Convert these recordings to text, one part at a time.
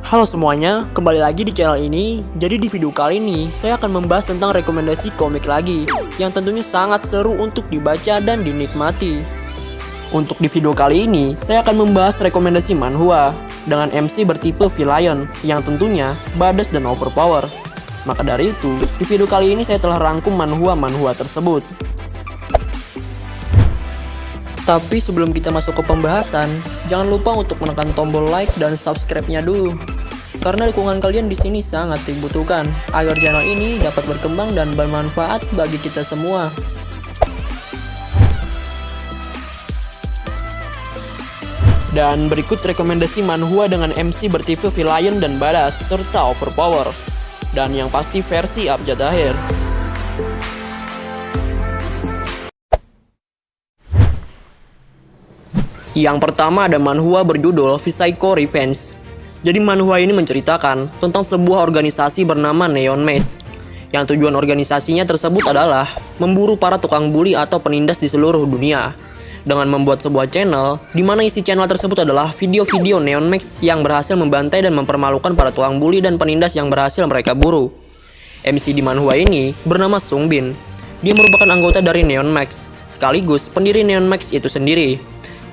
Halo semuanya, kembali lagi di channel ini. Jadi di video kali ini, saya akan membahas tentang rekomendasi komik lagi, yang tentunya sangat seru untuk dibaca dan dinikmati. Untuk di video kali ini, saya akan membahas rekomendasi manhwa, dengan MC bertipe villain, yang tentunya badass dan overpower. Maka dari itu, di video kali ini saya telah rangkum manhwa-manhwa tersebut. Tapi sebelum kita masuk ke pembahasan, jangan lupa untuk menekan tombol like dan subscribe-nya dulu. Karena dukungan kalian di sini sangat dibutuhkan agar channel ini dapat berkembang dan bermanfaat bagi kita semua. Dan berikut rekomendasi manhwa dengan MC bertipe villain dan badass serta overpower. Dan yang pasti versi abjad akhir. Yang pertama ada manhwa berjudul Psycho Revenge. Jadi manhwa ini menceritakan tentang sebuah organisasi bernama Neon Maze, yang tujuan organisasinya tersebut adalah memburu para tukang bully atau penindas di seluruh dunia, dengan membuat sebuah channel di mana isi channel tersebut adalah video-video Neon Maze yang berhasil membantai dan mempermalukan para tukang bully dan penindas yang berhasil mereka buru. MC di manhwa ini bernama Sungbin. Dia merupakan anggota dari Neon Maze, sekaligus pendiri Neon Maze itu sendiri.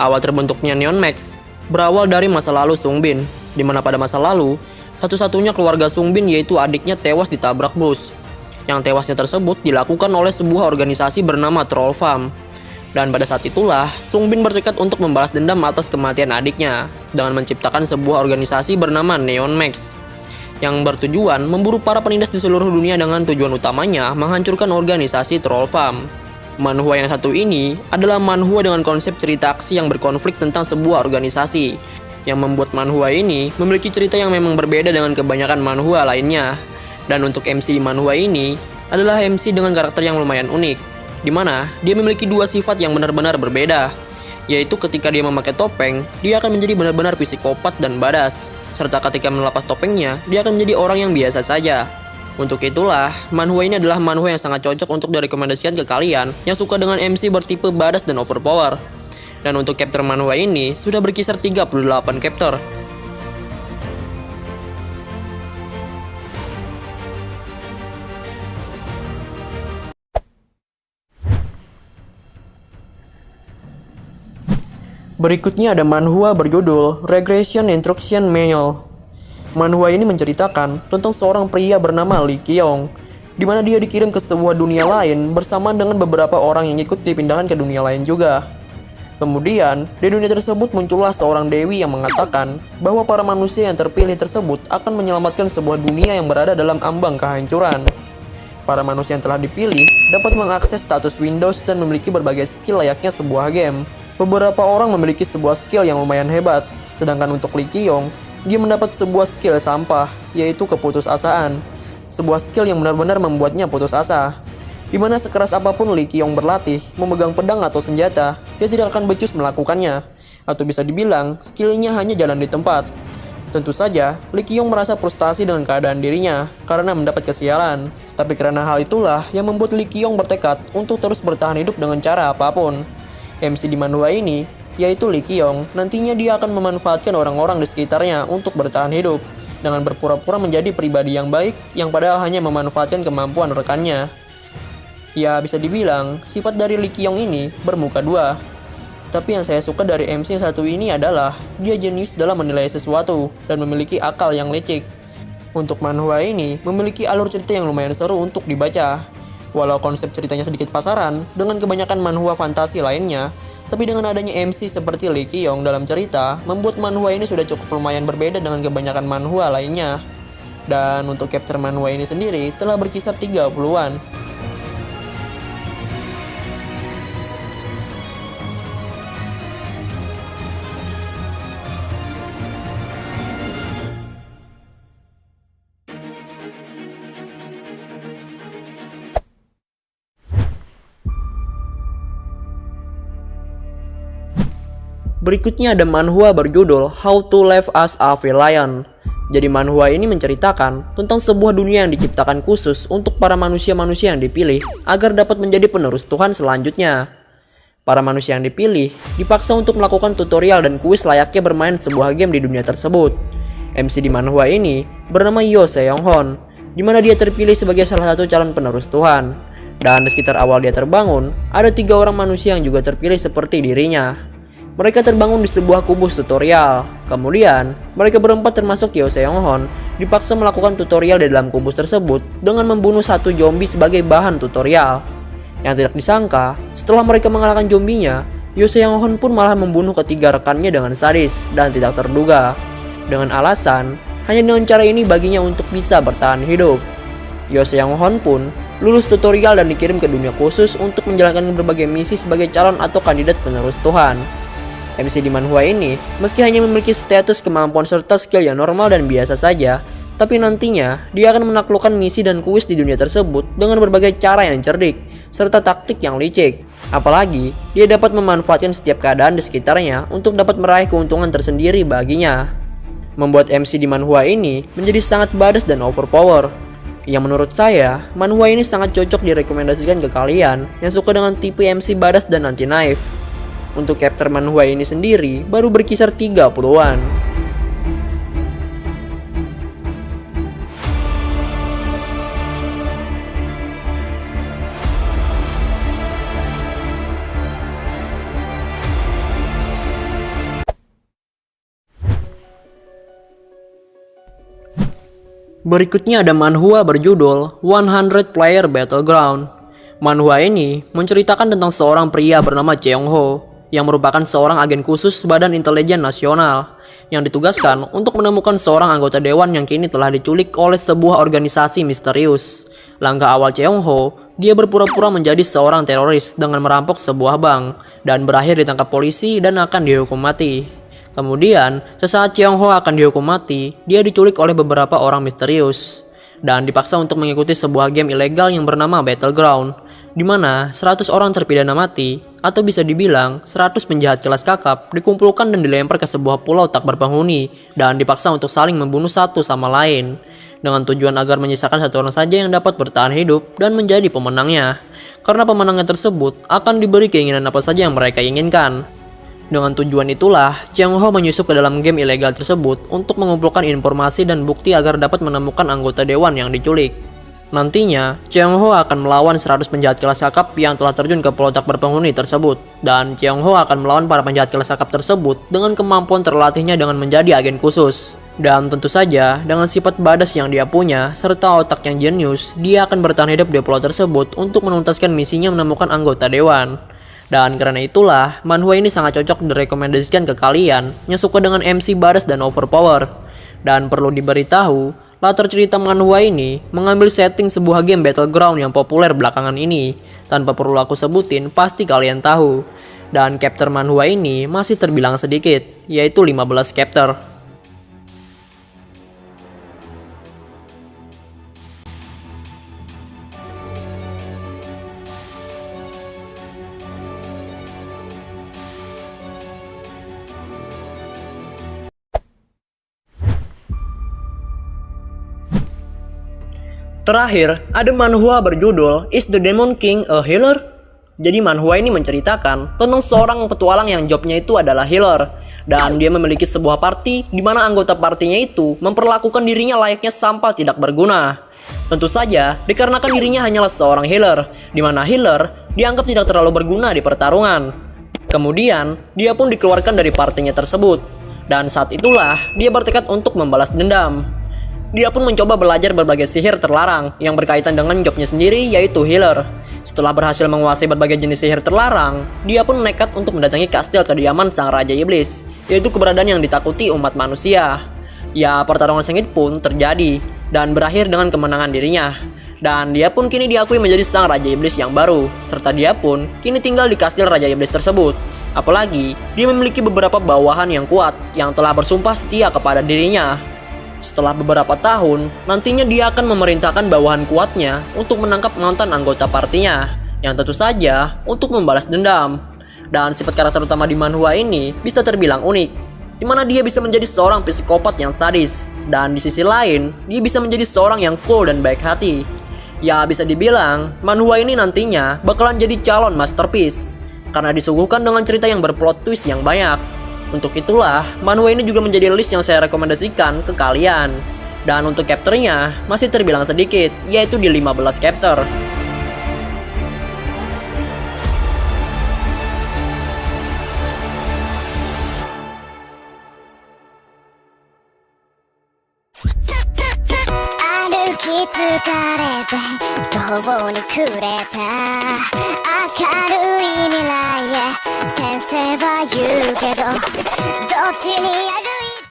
Awal terbentuknya Neon Maze berawal dari masa lalu Sungbin, di mana pada masa lalu, satu-satunya keluarga Sungbin yaitu adiknya tewas ditabrak bus. Yang tewasnya tersebut dilakukan oleh sebuah organisasi bernama Troll Farm. Dan pada saat itulah, Sungbin bertekad untuk membalas dendam atas kematian adiknya, dengan menciptakan sebuah organisasi bernama Neon Maze, yang bertujuan memburu para penindas di seluruh dunia dengan tujuan utamanya menghancurkan organisasi Troll Farm. Manhwa yang satu ini adalah manhwa dengan konsep cerita aksi yang berkonflik tentang sebuah organisasi. Yang membuat manhwa ini memiliki cerita yang memang berbeda dengan kebanyakan manhwa lainnya. Dan untuk MC di manhwa ini adalah MC dengan karakter yang lumayan unik, di mana dia memiliki dua sifat yang benar-benar berbeda, yaitu ketika dia memakai topeng, dia akan menjadi benar-benar psikopat dan badass, serta ketika melepas topengnya, dia akan menjadi orang yang biasa saja. Untuk itulah, manhwa ini adalah manhwa yang sangat cocok untuk direkomendasikan ke kalian yang suka dengan MC bertipe badass dan overpower. Dan untuk chapter manhwa ini sudah berkisar 38 chapter. Berikutnya ada manhwa berjudul Regression Instruction Manual. Manhwa ini menceritakan tentang seorang pria bernama Lee Kyong, di mana dia dikirim ke sebuah dunia lain bersamaan dengan beberapa orang yang ikut dipindahkan ke dunia lain juga. Kemudian, di dunia tersebut muncullah seorang dewi yang mengatakan bahwa para manusia yang terpilih tersebut akan menyelamatkan sebuah dunia yang berada dalam ambang kehancuran. Para manusia yang telah dipilih dapat mengakses status Windows dan memiliki berbagai skill layaknya sebuah game. Beberapa orang memiliki sebuah skill yang lumayan hebat, sedangkan untuk Lee Kyong, dia mendapat sebuah skill sampah, yaitu keputusasaan. Sebuah skill yang benar-benar membuatnya putus asa. Di mana sekeras apapun Lee Kyong berlatih, memegang pedang atau senjata, dia tidak akan becus melakukannya. Atau bisa dibilang, skillnya hanya jalan di tempat. Tentu saja, Lee Kyong merasa frustasi dengan keadaan dirinya, karena mendapat kesialan. Tapi karena hal itulah yang membuat Lee Kyong bertekad untuk terus bertahan hidup dengan cara apapun. MC di manhwa ini yaitu Lee Kyong, nantinya dia akan memanfaatkan orang-orang di sekitarnya untuk bertahan hidup dengan berpura-pura menjadi pribadi yang baik yang padahal hanya memanfaatkan kemampuan rekannya. Ya, bisa dibilang sifat dari Lee Kyong ini bermuka dua. Tapi yang saya suka dari MC yang satu ini adalah dia jenius dalam menilai sesuatu dan memiliki akal yang licik. Untuk manhwa ini memiliki alur cerita yang lumayan seru untuk dibaca. Walau konsep ceritanya sedikit pasaran dengan kebanyakan manhwa fantasi lainnya, tapi dengan adanya MC seperti Lee Kyong dalam cerita, membuat manhwa ini sudah cukup lumayan berbeda dengan kebanyakan manhwa lainnya. Dan untuk chapter manhwa ini sendiri telah berkisar 30-an. Berikutnya ada manhwa berjudul How to Live as a Villain. Jadi manhwa ini menceritakan tentang sebuah dunia yang diciptakan khusus untuk para manusia-manusia yang dipilih agar dapat menjadi penerus Tuhan selanjutnya. Para manusia yang dipilih dipaksa untuk melakukan tutorial dan kuis layaknya bermain sebuah game di dunia tersebut. MC di manhwa ini bernama Yo Seong-hon, di mana dia terpilih sebagai salah satu calon penerus Tuhan. Dan di sekitar awal dia terbangun, ada 3 orang manusia yang juga terpilih seperti dirinya. Mereka terbangun di sebuah kubus tutorial. Kemudian, mereka berempat termasuk Yo Seong-hon dipaksa melakukan tutorial di dalam kubus tersebut dengan membunuh 1 zombie sebagai bahan tutorial. Yang tidak disangka, setelah mereka mengalahkan zombinya, Yo Seong-hon pun malah membunuh ketiga rekannya dengan sadis dan tidak terduga. Dengan alasan, hanya dengan cara ini baginya untuk bisa bertahan hidup. Yo Seong-hon pun lulus tutorial dan dikirim ke dunia khusus untuk menjalankan berbagai misi sebagai calon atau kandidat penerus Tuhan. MC di manhwa ini meski hanya memiliki status kemampuan serta skill yang normal dan biasa saja, tapi nantinya dia akan menaklukkan misi dan kuis di dunia tersebut dengan berbagai cara yang cerdik serta taktik yang licik. Apalagi dia dapat memanfaatkan setiap keadaan di sekitarnya untuk dapat meraih keuntungan tersendiri baginya. Membuat MC di manhwa ini menjadi sangat badass dan overpower. Yang menurut saya, manhwa ini sangat cocok direkomendasikan ke kalian yang suka dengan tipe MC badass dan anti-knife. Untuk chapter manhwa ini sendiri baru berkisar 30-an. Berikutnya ada manhwa berjudul 100 Player Battleground. Manhwa ini menceritakan tentang seorang pria bernama Cheong-ho yang merupakan seorang agen khusus Badan Intelijen Nasional yang ditugaskan untuk menemukan seorang anggota dewan yang kini telah diculik oleh sebuah organisasi misterius. Langkah awal Cheong-ho, dia berpura-pura menjadi seorang teroris dengan merampok sebuah bank dan berakhir ditangkap polisi dan akan dihukum mati. Kemudian, sesaat Cheong-ho akan dihukum mati, dia diculik oleh beberapa orang misterius dan dipaksa untuk mengikuti sebuah game ilegal yang bernama Battleground, di mana 100 orang terpidana mati, atau bisa dibilang 100 penjahat kelas kakap dikumpulkan dan dilempar ke sebuah pulau tak berpenghuni dan dipaksa untuk saling membunuh satu sama lain, dengan tujuan agar menyisakan 1 orang saja yang dapat bertahan hidup dan menjadi pemenangnya, karena pemenangnya tersebut akan diberi keinginan apa saja yang mereka inginkan. Dengan tujuan itulah, Cheong-ho menyusup ke dalam game ilegal tersebut untuk mengumpulkan informasi dan bukti agar dapat menemukan anggota dewan yang diculik. Nantinya, Cheong-ho akan melawan 100 penjahat kelas kakap yang telah terjun ke pulau tak berpenghuni tersebut, dan Cheong-ho akan melawan para penjahat kelas kakap tersebut dengan kemampuan terlatihnya dengan menjadi agen khusus. Dan tentu saja, dengan sifat badass yang dia punya, serta otak yang jenius, dia akan bertahan hidup di pulau tersebut untuk menuntaskan misinya menemukan anggota dewan. Dan karena itulah, manhwa ini sangat cocok direkomendasikan ke kalian yang suka dengan MC badass dan overpower. Dan perlu diberitahu, latar cerita manhwa ini mengambil setting sebuah game Battleground yang populer belakangan ini. Tanpa perlu aku sebutin, pasti kalian tahu. Dan chapter manhwa ini masih terbilang sedikit, yaitu 15 chapter. Terakhir, ada manhwa berjudul Is the Demon King a Healer? Jadi manhwa ini menceritakan tentang seorang petualang yang jobnya itu adalah healer. Dan dia memiliki sebuah party di mana anggota partinya itu memperlakukan dirinya layaknya sampah tidak berguna. Tentu saja, dikarenakan dirinya hanyalah seorang healer, di mana healer dianggap tidak terlalu berguna di pertarungan. Kemudian, dia pun dikeluarkan dari partinya tersebut. Dan saat itulah, dia bertekad untuk membalas dendam. Dia pun mencoba belajar berbagai sihir terlarang yang berkaitan dengan jobnya sendiri, yaitu healer. Setelah berhasil menguasai berbagai jenis sihir terlarang, dia pun nekat untuk mendatangi kastil kediaman sang Raja Iblis, yaitu keberadaan yang ditakuti umat manusia. Ya, pertarungan sengit pun terjadi dan berakhir dengan kemenangan dirinya. Dan dia pun kini diakui menjadi sang Raja Iblis yang baru, serta dia pun kini tinggal di kastil Raja Iblis tersebut. Apalagi, dia memiliki beberapa bawahan yang kuat yang telah bersumpah setia kepada dirinya. Setelah beberapa tahun, nantinya dia akan memerintahkan bawahan kuatnya untuk menangkap mantan anggota partinya, yang tentu saja untuk membalas dendam. Dan sifat karakter utama di manhwa ini bisa terbilang unik, di mana dia bisa menjadi seorang psikopat yang sadis, dan di sisi lain, dia bisa menjadi seorang yang cool dan baik hati. Ya, bisa dibilang, manhwa ini nantinya bakalan jadi calon masterpiece, karena disuguhkan dengan cerita yang berplot twist yang banyak. Untuk itulah, manhwa ini juga menjadi list yang saya rekomendasikan ke kalian. Dan untuk chapternya masih terbilang sedikit, yaitu di 15 chapter.